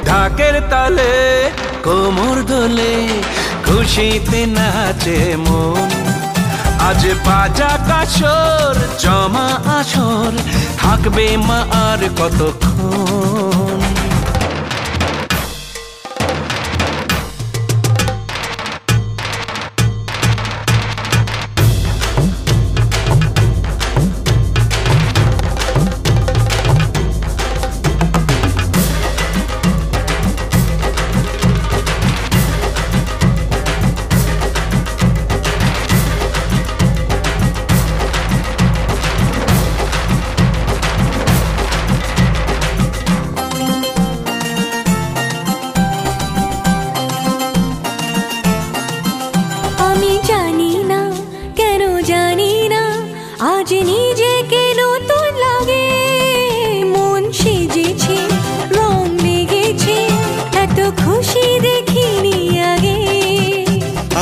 ঢাকের তালে কোমর দোলে খুশিতে নাচে মন। আজ বাজা কাসর জমা আসর থাকবে মা আর কতক্ষণ।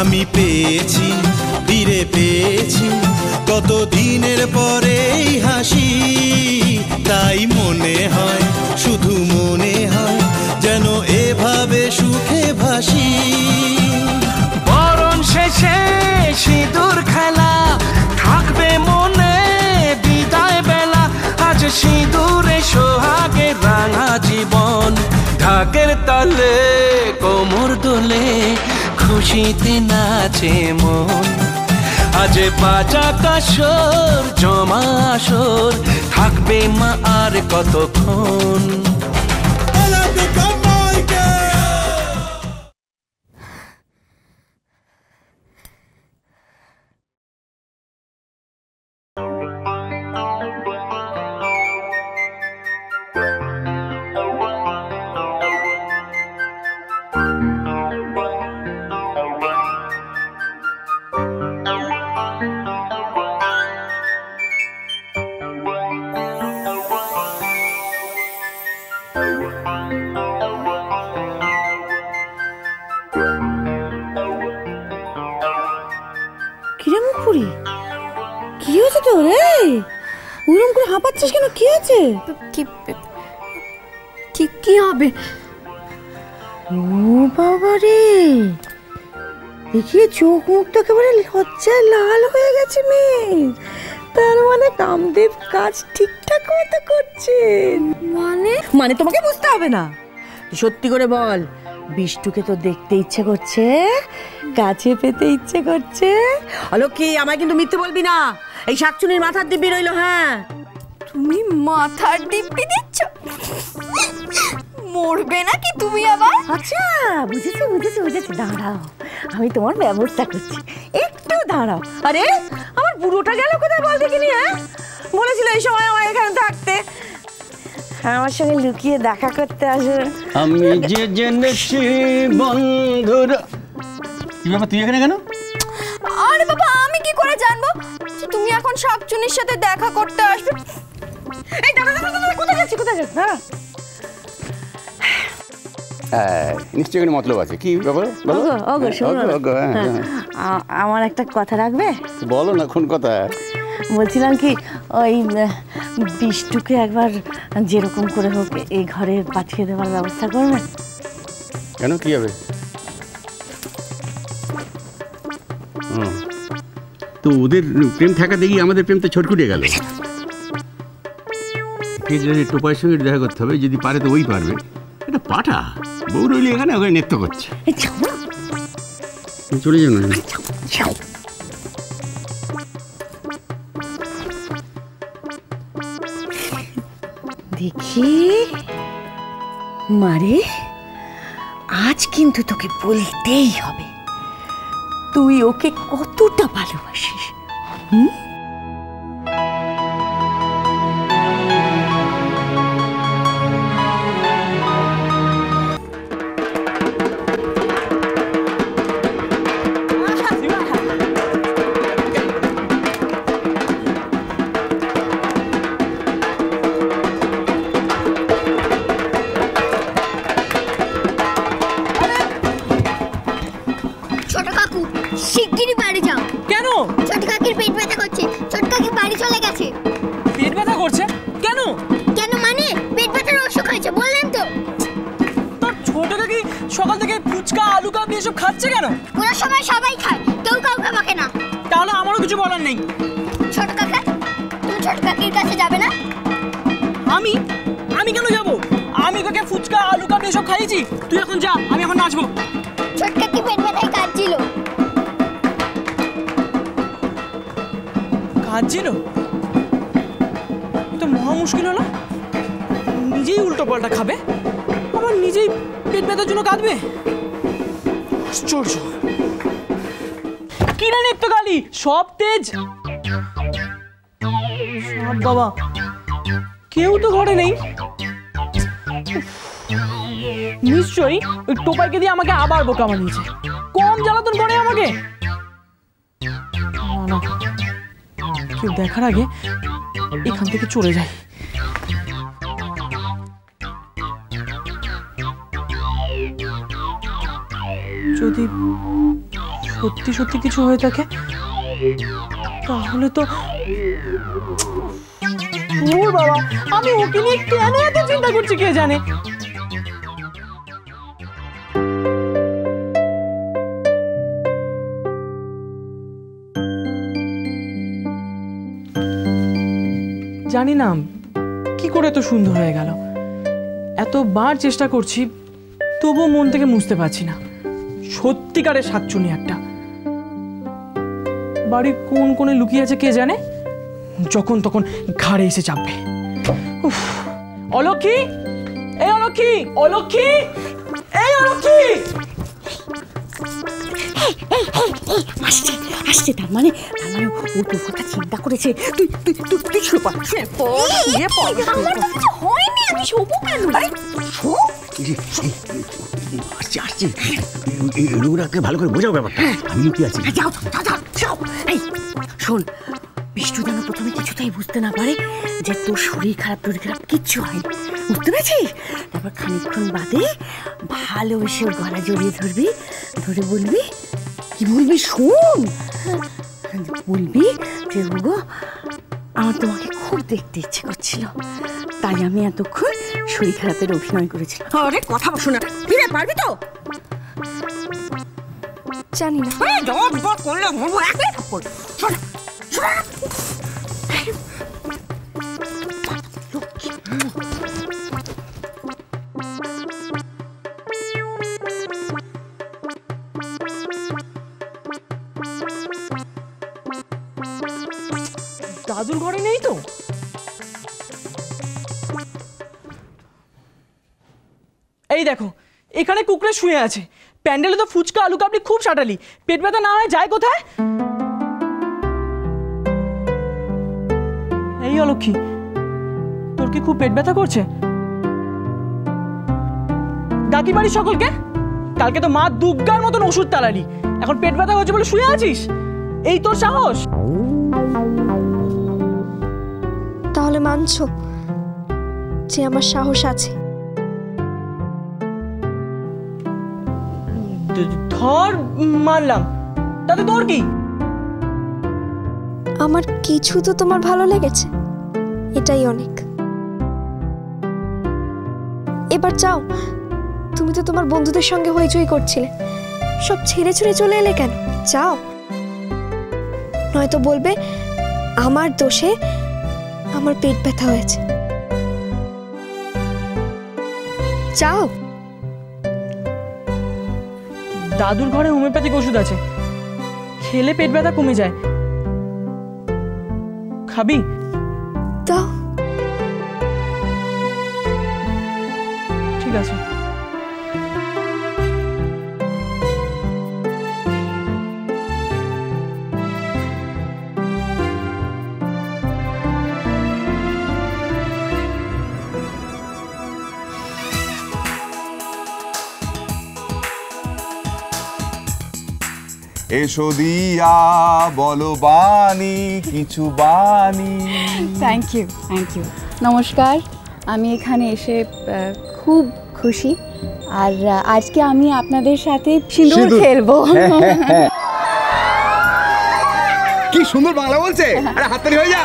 আমি পেয়েছি ফিরে পেয়েছি কত দিনের পরে হাসি, তাই মনে হয় শুধু মনে হয় যেন এভাবে সুখে ভাসি। বরণ শেষে সিঁদুর খেলা থাকবে মনে বিদায় বেলা, আজ সিঁদুরে সোহাগে রাঙা জীবন। ঢাকের তালে কোমর দোলে খুশিতে নাচে মন। আজ বাজা কাসর জমা আসর থাকবে মা আর কতক্ষণ। কি হয়েছে তোর? ওরকম করে হাঁপাচ্ছিস কেন? কি হয়েছে? কি হবে? ও বাবা রে, দেখি চোখ মুখ তো একেবারে লজ্জায় লাল হয়ে গেছে মেয়ে। তার মানে কামদেব কাজ ঠিকঠাক মতো করছেন? মানে তোমাকে বুঝতে হবে না, সত্যি করে বল, বিষ্টুকে তো দেখতে ইচ্ছে করছে, কাছে পেতে ইচ্ছে করছে। অলক্ষী, আমায় কিন্তু মিথ্যে বলবি না, এই শাকচুনির মাথার দিব্যি রইলো। হ্যাঁ, তুমি মাথার দিব্যি দিচ্ছ? মরবে নাকি তুমি আবার? আচ্ছা, বুঝেছি বুঝেছি বুঝেছি, দাঁড়াও, আমি তোমার ব্যবস্থা করছি, একটু দাঁড়াও। আরে আমার বুড়োটা গেল কোথায় বল দেখিনি? হ্যাঁ, বলেছিল এই সময় আমার এখানে থাকতে, আমার সঙ্গে লুকিয়ে দেখা করতে আসবে। আমি যে জেনেছি বন্ধুরা। কি ব্যাপার, তুই এখানে কেন? আরে বাবা, আমি কি করে জানবো যে তুমি এখন শাকচুনির সাথে দেখা করতে আসবে? এই দাঁড়া, কোথায় যাচ্ছি? কোথায় যাচ্ছি? নিশ্চয়ই কোনো মতলব আছে। কি ব্যাপার বলো? আমার একটা কথা রাখবে? বলো না, কোন কথা? বলছিলাম কি, ওই বিষ্টুকে একবার যেরকম করে হোক এই ঘরে পাঠিয়ে দেওয়ার ব্যবস্থা করবে। কেন, কি হবে? তো ওদের প্রেম থাকা দেখি আমাদের প্রেম তো ছটকুটে গেল। টোপাইয়ের সঙ্গে দেখা করতে হবে, যদি পারে তো ওই পারবে। এটা পাঠা বউ রইলে এখানে, ওখানে নৃত্য করছে। চলে যাও না। দেখি মারে, আজ কিন্তু তোকে বলতেই হবে তুই ওকে কতটা ভালোবাসিস। শিগগিরই বাড়ি যাও। কেন? ছোট কাকির পেট ব্যথা করছে, ছোট কাকি বাড়ি চলে গেছে। পেট ব্যথা করছে কেন? কেন মানে পেট ব্যথার অসুখ হয়েছে বললেন তো। তোর আলু কাবলি এসব খাচ্ছে কেন? পুরো সময় সবাই খায়, কেউ কাউকে বকে না। তাহলে আমারও কিছু বলার নেই। ছোট কাকা, তুমি ছোট কাকির কাছে যাবে না? আমি কেন যাব? আমি তোকে ফুচকা আলু কাবলি এসব খাইয়েছি? তুই এখন যা, আমি এখন নাচবো। ছোট কাকি পেট ব্যথায় কাঁদছিল। কাঁদছিল? তো মহা মুশকিল হলো। নিজেই উল্টো পাল্টা খাবে, আবার নিজেই পেট ব্যথার জন্য কাঁদবে। আশ্চর্য। কি রে নিত্যকালী, সব তেজ। সব বাবা, কেউ তো ঘরে নেই। নিশ্চয়ই ওই টোপাইকে দিয়ে আমাকে আবার বোকা বানিয়েছে। কম জ্বালাতন করে আমাকে। না, কেউ দেখার আগে এখান থেকে চলে যায়। যদি সত্যি সত্যি কিছু হয়ে থাকে তাহলে তো ওর বাবা, আমি ওকে নিয়ে কেন এত চিন্তা করছি কে জানে। জানি না কি করে এত সুন্দর হয়ে গেল। এতবার চেষ্টা করছি তবুও মন থেকে মুছতে পারছি না। সত্যিকারের শাকচুনি একটা। বাড়ির কোন কোণে লুকিয়ে আছে কে জানে, যখন তখন ঘাড়ে এসে চাপবে। অলক্ষী, এই অলক্ষী, অলক্ষী, এই অলক্ষী। আসছে আসছে, তার মানে ও তোর কথা চিন্তা করেছে। তুই তুই তুই তুই শুয়ে পড়, শুয়ে পড়, শুয়ে পড়। আমার তো কিছু হয়নি, আমি শোবো কেন? আসছে আসছে, রুরাকে ভালো করে বোঝাও ব্যাপারটা। আমি লুকিয়ে আছি। যাও যাও যাও যাও। এই শোন, বিষ্টু যেন প্রথমে কিছুটাই বুঝতে না পারে যে তোর শরীর খারাপ কিচ্ছু হয়নি, বুঝতে পেরেছিস? তারপর খানিকক্ষণ বাদে ভালোবেসে ওর গলা জড়িয়ে ধরবি, ধরে বলবি, কি বলবি শোন, বলবি যে গো আমার তোমাকে খুব দেখতে ইচ্ছে করছিল, তাই আমি এতক্ষণ শরীর খারাপের অভিনয় করেছিলাম। আরে কথা শোনা, ফিরে পারবি তো? জানি না। করলে মরবো একই থাপ্পড়। শোনা শোনা, দাদুর ঘরে নেই তো? এই দেখো, এখানে কুকুরে শুয়ে আছে। প্যান্ডেলে তো ফুচকা আলু কাবলি খুব সাটালি। পেট ব্যথা না হয় যায় কোথায়? এই অলক্ষী, তোর কি খুব পেট ব্যথা করছে? ডাকি বাড়ি সকলকে। কালকে তো মা দুর্গার মতন ওষুধ তালালি, এখন পেট ব্যথা হচ্ছে বলে শুয়ে আছিস? এই তোর সাহস? তাহলে মানছো যে আমার সাহস আছে? ধর মানলাম, তাতে তোর কি? আমার কিছু তো তোমার ভালো লেগেছে, এটাই অনেক। এবার যাও, তুমি তো তোমার বন্ধুদের সঙ্গে হইচই করছিলে, সব ছেড়ে ছুড়ে চলে এলে কেন? যাও, নয়তো বলবে আমার দোষে আমার পেট ব্যথা হয়েছে। যাও। দাদুর ঘরে হোমিওপ্যাথিক ওষুধ আছে, খেলে পেট ব্যথা কমে যায়। খাবি? দাও। ঠিক আছে। এসো দিয়া বলো বাণী কিছু বাণী। Thank you, thank you. নমস্কার, আমি এখানে এসে খুব খুশি। আর আজকে আমি আপনাদের সাথে সিঁদুর খেলবো। কি সুন্দর বাংলা বলছে, আরে হাততালি হয়ে যা।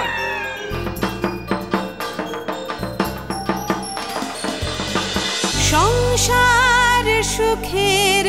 সংসার সুখের